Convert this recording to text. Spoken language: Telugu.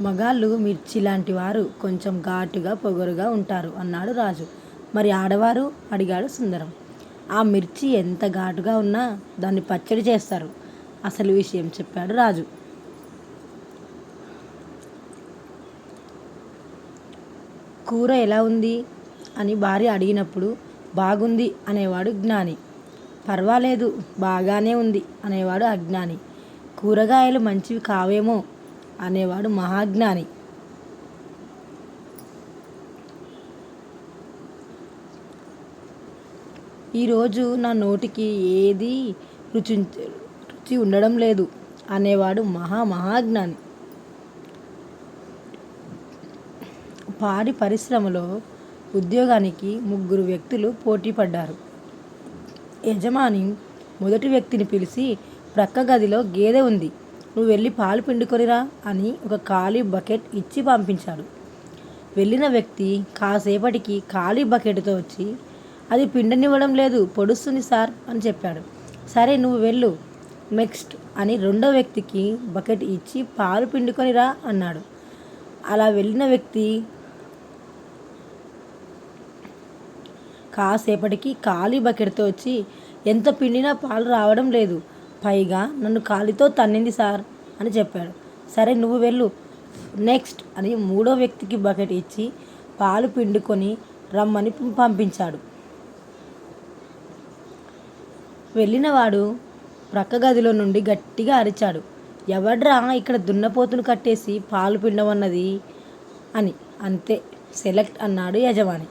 మగాళ్ళు మిర్చి లాంటి వారు, కొంచెం ఘాటుగా పొగరుగా ఉంటారు అన్నాడు రాజు. మరి ఆడవారు? అడిగాడు సుందరం. ఆ మిర్చి ఎంత ఘాటుగా ఉన్నా దాన్ని పచ్చడి చేస్తారు. అసలు విషయం చెప్పాడు రాజు. కూర ఎలా ఉంది అని భార్య అడిగినప్పుడు బాగుంది అనేవాడు జ్ఞాని. పర్వాలేదు, బాగానే ఉంది అనేవాడు అజ్ఞాని. కూరగాయలు మంచివి కావేమో అనేవాడు మహాజ్ఞాని. ఈరోజు నా నోటికి ఏది రుచి ఉండడం లేదు అనేవాడు మహాజ్ఞాని. పాడి పరిశ్రమలో ఉద్యోగానికి 3 వ్యక్తులు పోటీ పడ్డారు. యజమాని మొదటి వ్యక్తిని పిలిచి, ప్రక్క గదిలో గేదె ఉంది, నువ్వు వెళ్ళి పాలు పిండుకొనిరా అని ఒక ఖాళీ బకెట్ ఇచ్చి పంపించాడు. వెళ్ళిన వ్యక్తి కాసేపటికి ఖాళీ బకెట్తో వచ్చి, అది పిండనివ్వడం లేదు, పొడుస్తుంది సార్ అని చెప్పాడు. సరే, నువ్వు వెళ్ళు నెక్స్ట్ అని రెండో వ్యక్తికి బకెట్ ఇచ్చి పాలు పిండుకొనిరా అన్నాడు. అలా వెళ్ళిన వ్యక్తి కాసేపటికి ఖాళీ బకెట్తో వచ్చి, ఎంత పిండినా పాలు రావడం లేదు, పైగా నన్ను కాలితో తన్నింది సార్ అని చెప్పాడు. సరే, నువ్వు వెళ్ళు నెక్స్ట్ అని మూడో వ్యక్తికి బకెట్ ఇచ్చి పాలు పిండుకొని రమ్మని పంపించాడు. వెళ్ళినవాడు ప్రక్క గదిలో నుండి గట్టిగా అరిచాడు, ఎవడ్రా ఇక్కడ దున్నపోతును కట్టేసి పాలు పిండమన్నది అని. అంతే, సెలెక్ట్ అన్నాడు యజమాని.